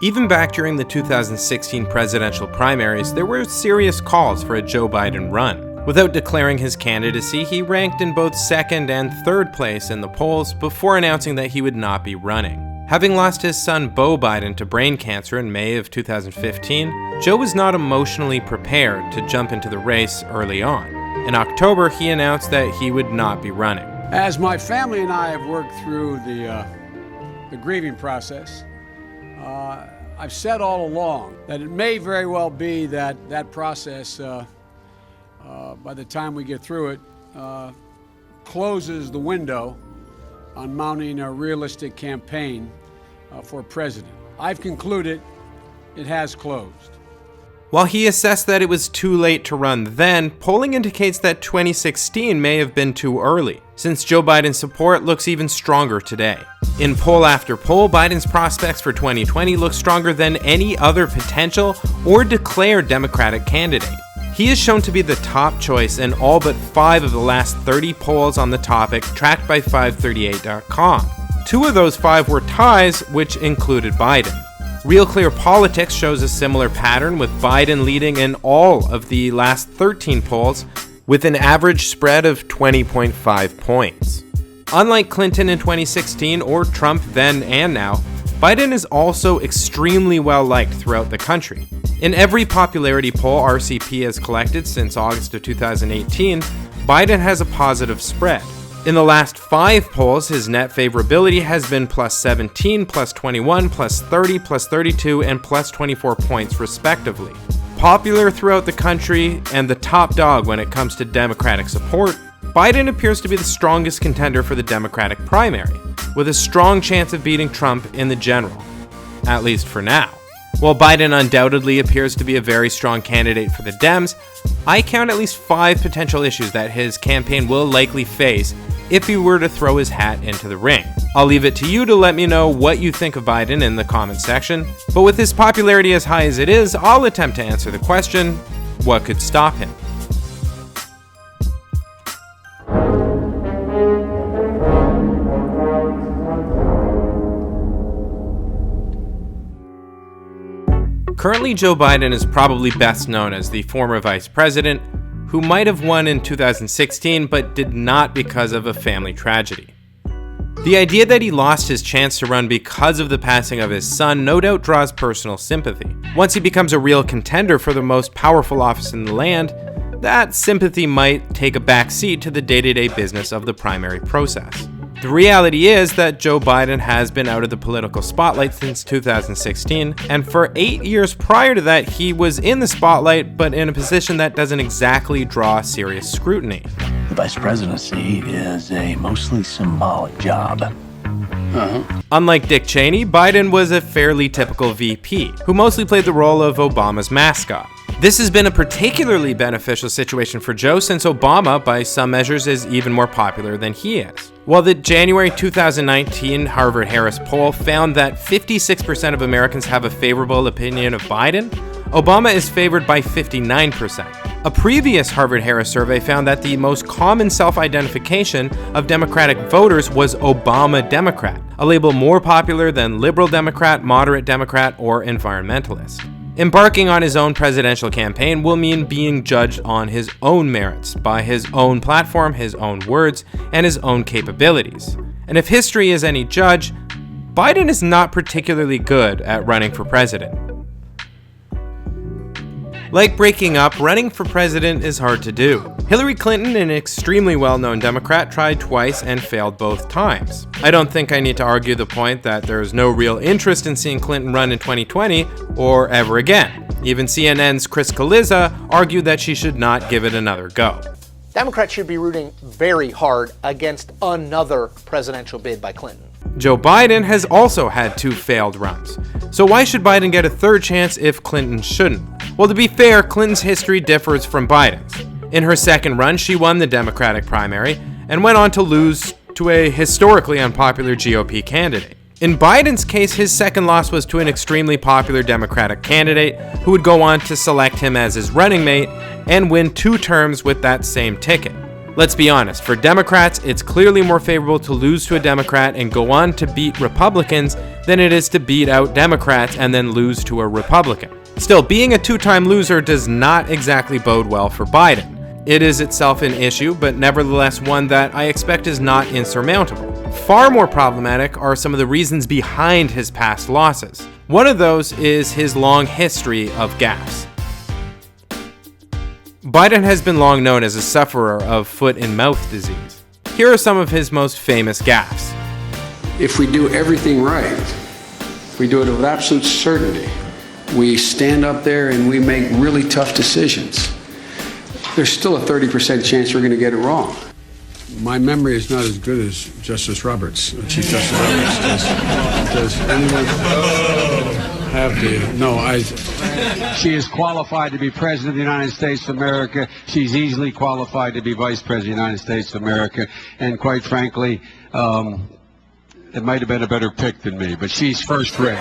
Even back during the 2016 presidential primaries, there were serious calls for a Joe Biden run. Without declaring his candidacy, he ranked in both second and third place in the polls before announcing that he would not be running. Having lost his son Beau Biden to brain cancer in May of 2015, Joe was not emotionally prepared to jump into the race early on. In October, he announced that he would not be running. As my family and I have worked through the grieving process, I've said all along that it may very well be that that process, by the time we get through it, closes the window on mounting a realistic campaign for president. I've concluded it has closed. While he assessed that it was too late to run then, polling indicates that 2016 may have been too early, since Joe Biden's support looks even stronger today. In poll after poll, Biden's prospects for 2020 look stronger than any other potential or declared Democratic candidate. He is shown to be the top choice in all but 5 of the last 30 polls on the topic tracked by 538.com. 2 of those 5 were ties, which included Biden. Real Clear Politics shows a similar pattern, with Biden leading in all of the last 13 polls with an average spread of 20.5 points. Unlike Clinton in 2016 or Trump then and now, Biden is also extremely well liked throughout the country. In every popularity poll RCP has collected since August of 2018, Biden has a positive spread. In the last 5 polls, his net favorability has been plus 17, plus 21, plus 30, plus 32, and plus 24 points respectively. Popular throughout the country and the top dog when it comes to Democratic support, Biden appears to be the strongest contender for the Democratic primary, with a strong chance of beating Trump in the general, at least for now. While Biden undoubtedly appears to be a very strong candidate for the Dems, I count at least 5 potential issues that his campaign will likely face if he were to throw his hat into the ring. I'll leave it to you to let me know what you think of Biden in the comments section, but with his popularity as high as it is, I'll attempt to answer the question, what could stop him? Currently, Joe Biden is probably best known as the former vice president who might have won in 2016 but did not because of a family tragedy. The idea that he lost his chance to run because of the passing of his son no doubt draws personal sympathy. Once he becomes a real contender for the most powerful office in the land, that sympathy might take a back seat to the day-to-day business of the primary process. The reality is that Joe Biden has been out of the political spotlight since 2016, and for 8 years prior to that, he was in the spotlight, but in a position that doesn't exactly draw serious scrutiny. The vice presidency is a mostly symbolic job. Unlike Dick Cheney, Biden was a fairly typical VP, who mostly played the role of Obama's mascot. This has been a particularly beneficial situation for Joe since Obama, by some measures, is even more popular than he is. While the January 2019 Harvard-Harris poll found that 56% of Americans have a favorable opinion of Biden, Obama is favored by 59%. A previous Harvard-Harris survey found that the most common self-identification of Democratic voters was Obama Democrat, a label more popular than liberal Democrat, moderate Democrat, or environmentalist. Embarking on his own presidential campaign will mean being judged on his own merits, by his own platform, his own words, and his own capabilities. And if history is any judge, Biden is not particularly good at running for president. Like breaking up, running for president is hard to do. Hillary Clinton, an extremely well-known Democrat, tried twice and failed both times. I don't think I need to argue the point that there is no real interest in seeing Clinton run in 2020 or ever again. Even CNN's Chris Calizza argued that she should not give it another go. Democrats should be rooting very hard against another presidential bid by Clinton. Joe Biden has also had 2 failed runs. So why should Biden get a third chance if Clinton shouldn't? Well, to be fair, Clinton's history differs from Biden's. In her second run, she won the Democratic primary and went on to lose to a historically unpopular GOP candidate. In Biden's case, his second loss was to an extremely popular Democratic candidate who would go on to select him as his running mate and win 2 terms with that same ticket. Let's be honest, for Democrats, it's clearly more favorable to lose to a Democrat and go on to beat Republicans than it is to beat out Democrats and then lose to a Republican. Still, being a two-time loser does not exactly bode well for Biden. It is itself an issue, but nevertheless one that I expect is not insurmountable. Far more problematic are some of the reasons behind his past losses. One of those is his long history of gaffes. Biden has been long known as a sufferer of foot and mouth disease. Here are some of his most famous gaffes. If we do everything right, if we do it with absolute certainty, we stand up there and we make really tough decisions, there's still a 30% chance we're going to get it wrong. My memory is not as good as Justice Roberts, Chief Justice Roberts. Does anyone have the... No, She is qualified to be President of the United States of America. She's easily qualified to be Vice President of the United States of America. And quite frankly, it might have been a better pick than me, but she's first rate.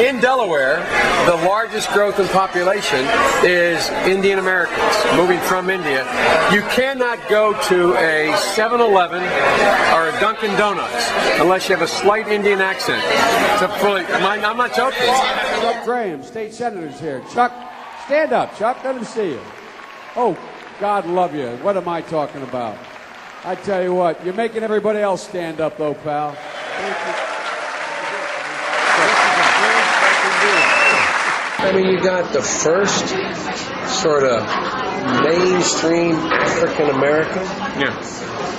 In Delaware, the largest growth in population is Indian Americans moving from India. You cannot go to a 7-Eleven or a Dunkin' Donuts unless you have a slight Indian accent. I'm not joking. Chuck Graham, state senator's here. Chuck, stand up, Chuck. Let him see you. Oh, God love you. What am I talking about? I tell you what, you're making everybody else stand up, though, pal. Thank you. I mean, you got the first sort of mainstream African American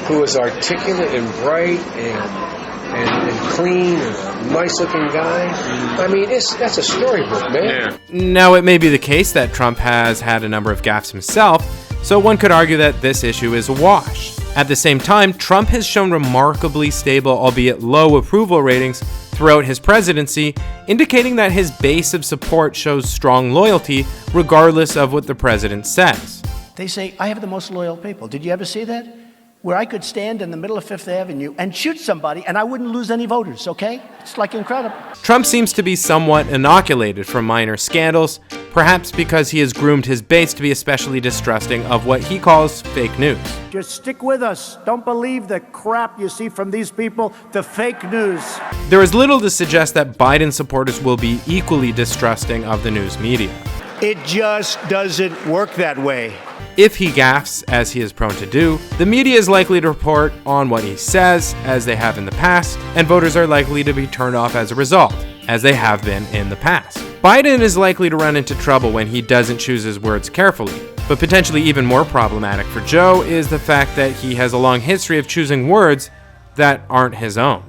who was articulate and bright and clean and a nice looking guy. I mean, that's a storybook, man. Now, it may be the case that Trump has had a number of gaffes himself, so one could argue that this issue is a wash. At the same time, Trump has shown remarkably stable, albeit low, approval ratings throughout his presidency, indicating that his base of support shows strong loyalty regardless of what the president says. They say, I have the most loyal people. Did you ever see that? Where I could stand in the middle of Fifth Avenue and shoot somebody and I wouldn't lose any voters, okay? It's like incredible. Trump seems to be somewhat inoculated from minor scandals, perhaps because he has groomed his base to be especially distrusting of what he calls fake news. Just stick with us. Don't believe the crap you see from these people, the fake news. There is little to suggest that Biden supporters will be equally distrusting of the news media. It just doesn't work that way. If he gaffes, as he is prone to do, the media is likely to report on what he says, as they have in the past, and voters are likely to be turned off as a result, as they have been in the past. Biden is likely to run into trouble when he doesn't choose his words carefully, but potentially even more problematic for Joe is the fact that he has a long history of choosing words that aren't his own.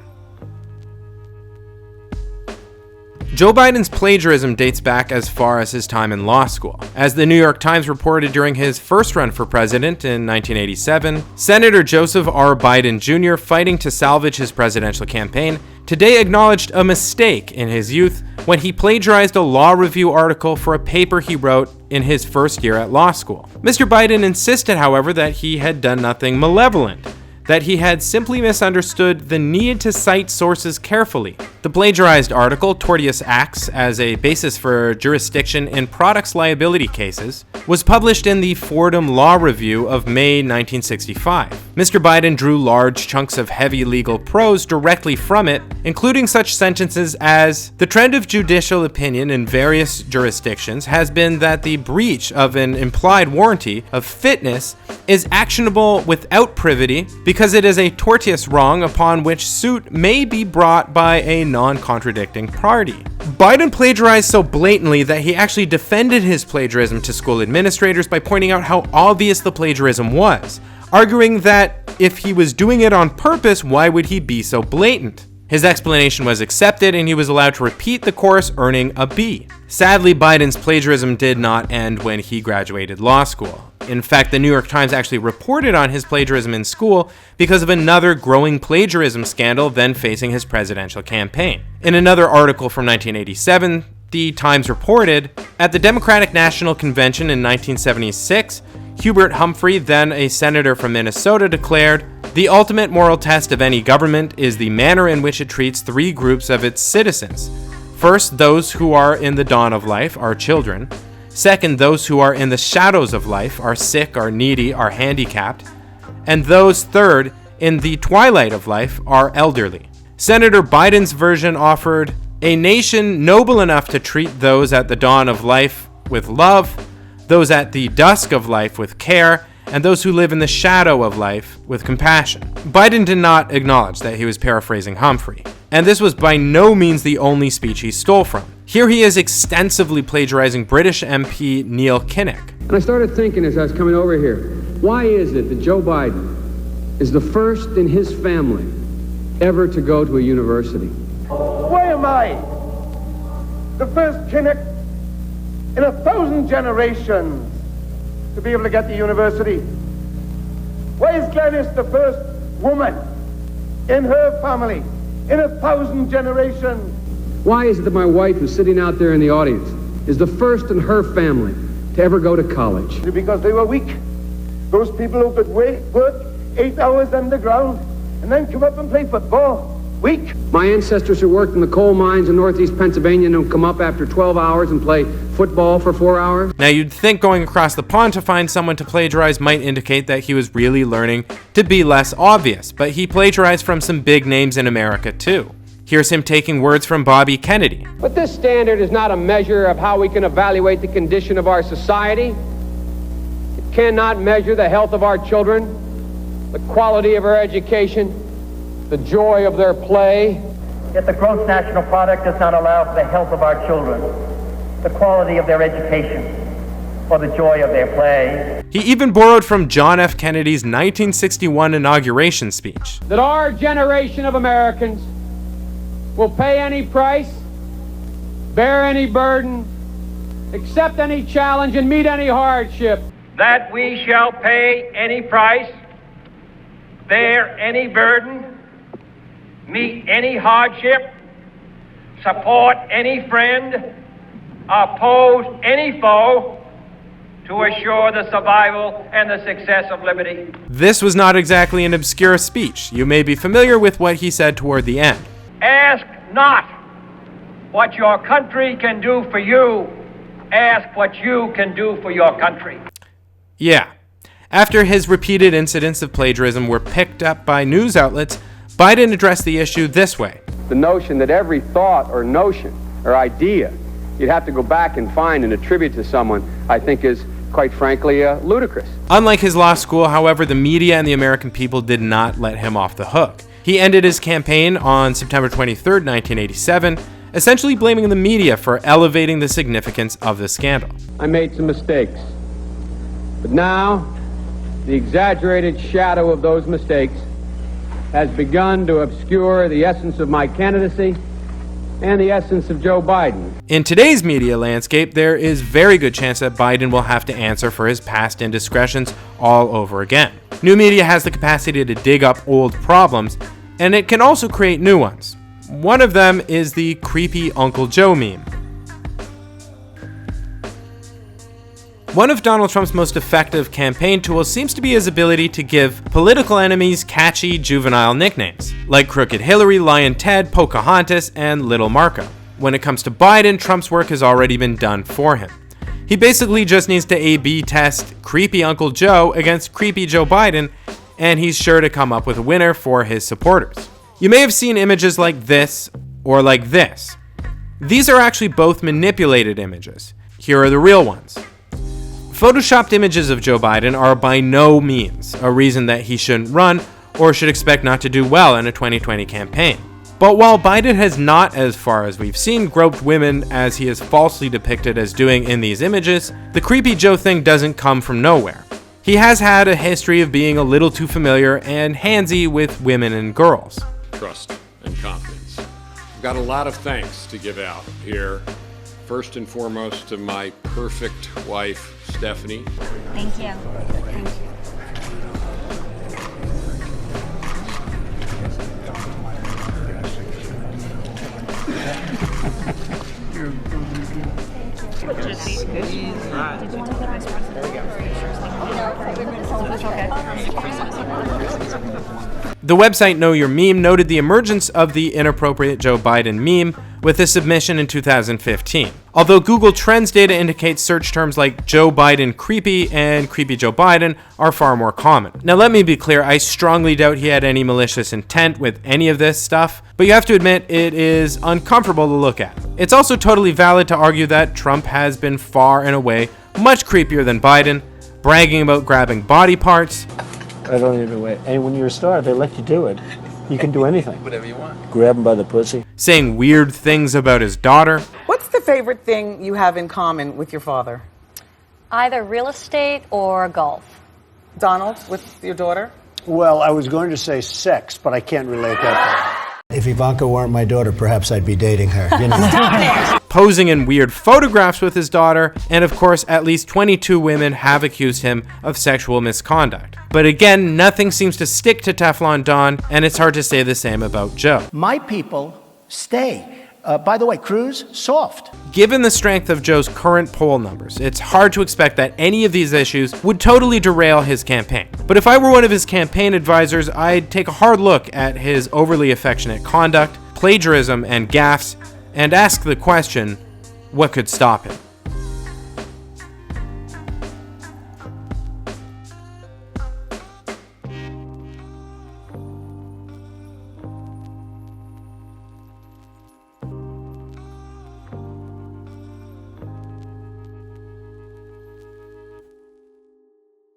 Joe Biden's plagiarism dates back as far as his time in law school. As the New York Times reported during his first run for president in 1987, Senator Joseph R. Biden Jr., fighting to salvage his presidential campaign, today acknowledged a mistake in his youth when he plagiarized a law review article for a paper he wrote in his first year at law school. Mr. Biden insisted, however, that he had done nothing malevolent, that he had simply misunderstood the need to cite sources carefully. The plagiarized article, Tortious Acts as a Basis for Jurisdiction in Products Liability Cases, was published in the Fordham Law Review of May 1965. Mr. Biden drew large chunks of heavy legal prose directly from it, including such sentences as, "The trend of judicial opinion in various jurisdictions has been that the breach of an implied warranty of fitness is actionable without privity because it is a tortious wrong upon which suit may be brought by a non-contradicting party." Biden plagiarized so blatantly that he actually defended his plagiarism to school administrators by pointing out how obvious the plagiarism was, arguing that if he was doing it on purpose, why would he be so blatant? His explanation was accepted and he was allowed to repeat the course, earning a B. Sadly, Biden's plagiarism did not end when he graduated law school. In fact, the New York Times actually reported on his plagiarism in school because of another growing plagiarism scandal then facing his presidential campaign. In another article from 1987, the Times reported, at the Democratic National Convention in 1976, Hubert Humphrey, then a senator from Minnesota, declared, "The ultimate moral test of any government is the manner in which it treats three groups of its citizens. First, those who are in the dawn of life, our children. Second, those who are in the shadows of life, are sick, are needy, are handicapped. and those third, in the twilight of life, are elderly. Senator Biden's version offered a nation noble enough to treat those at the dawn of life with love, those at the dusk of life with care, and those who live in the shadow of life with compassion. Biden did not acknowledge that he was paraphrasing Humphrey, and this was by no means the only speech he stole from. Here he is extensively plagiarizing British MP Neil Kinnock. And I started thinking as I was coming over here, why is it that Joe Biden is the first in his family ever to go to a university? Why am I the first Kinnock in 1,000 generations to be able to get to university? Why is Glenys the first woman in her family in 1,000 generations? Why is it that my wife, who's sitting out there in the audience, is the first in her family to ever go to college? Because they were weak. Those people who could work 8 hours underground and then come up and play football. Weak. My ancestors who worked in the coal mines in northeast Pennsylvania and who come up after 12 hours and play football for 4 hours. Now you'd think going across the pond to find someone to plagiarize might indicate that he was really learning to be less obvious, but he plagiarized from some big names in America too. Here's him taking words from Bobby Kennedy. But this standard is not a measure of how we can evaluate the condition of our society. It cannot measure the health of our children, the quality of our education, the joy of their play. Yet the gross national product does not allow for the health of our children, the quality of their education, or the joy of their play. He even borrowed from John F. Kennedy's 1961 inauguration speech. That our generation of Americans will pay any price, bear any burden, accept any challenge, and meet any hardship. That we shall pay any price, bear any burden, meet any hardship, support any friend, oppose any foe, to assure the survival and the success of liberty. This was not exactly an obscure speech. You may be familiar with what he said toward the end. Ask not what your country can do for you. Ask what you can do for your country. Yeah. After his repeated incidents of plagiarism were picked up by news outlets, Biden addressed the issue this way. The notion that every thought or notion or idea you'd have to go back and find and attribute to someone, I think is, quite frankly, ludicrous. Unlike his law school, however, the media and the American people did not let him off the hook. He ended his campaign on September 23, 1987, essentially blaming the media for elevating the significance of the scandal. I made some mistakes, but now the exaggerated shadow of those mistakes has begun to obscure the essence of my candidacy and the essence of Joe Biden. In today's media landscape, there is very good chance that Biden will have to answer for his past indiscretions all over again. New media has the capacity to dig up old problems, and it can also create new ones. One of them is the creepy Uncle Joe meme. One of Donald Trump's most effective campaign tools seems to be his ability to give political enemies catchy juvenile nicknames, like Crooked Hillary, Lion Ted, Pocahontas, and Little Marco. When it comes to Biden, Trump's work has already been done for him. He basically just needs to A/B test creepy Uncle Joe against creepy Joe Biden, and he's sure to come up with a winner for his supporters. You may have seen images like this or like this. These are actually both manipulated images. Here are the real ones. Photoshopped images of Joe Biden are by no means a reason that he shouldn't run or should expect not to do well in a 2020 campaign. But while Biden has not, as far as we've seen, groped women as he is falsely depicted as doing in these images, the creepy Joe thing doesn't come from nowhere. He has had a history of being a little too familiar and handsy with women and girls. Trust and confidence. I've got a lot of thanks to give out here. First and foremost to my perfect wife, Stephanie. Thank you. Thank you. The website Know Your Meme noted the emergence of the inappropriate Joe Biden meme with a submission in 2015. Although Google Trends data indicates search terms like Joe Biden creepy and creepy Joe Biden are far more common. Now let me be clear, I strongly doubt he had any malicious intent with any of this stuff, but you have to admit it is uncomfortable to look at. It's also totally valid to argue that Trump has been far and away much creepier than Biden, bragging about grabbing body parts. I don't even wait. And when you're a star, they let you do it. You can do anything. Whatever you want. Grab him by the pussy. Saying weird things about his daughter. What's the favorite thing you have in common with your father? Either real estate or golf. Donald, with your daughter? Well, I was going to say sex, but I can't relate that. If Ivanka weren't my daughter, perhaps I'd be dating her. You know? Posing in weird photographs with his daughter, and of course, at least 22 women have accused him of sexual misconduct. But again, nothing seems to stick to Teflon Don, and it's hard to say the same about Joe. My people stay. By the way, Cruz, soft. Given the strength of Joe's current poll numbers, it's hard to expect that any of these issues would totally derail his campaign. But if I were one of his campaign advisors, I'd take a hard look at his overly affectionate conduct, plagiarism, and gaffes, and ask the question, what could stop him?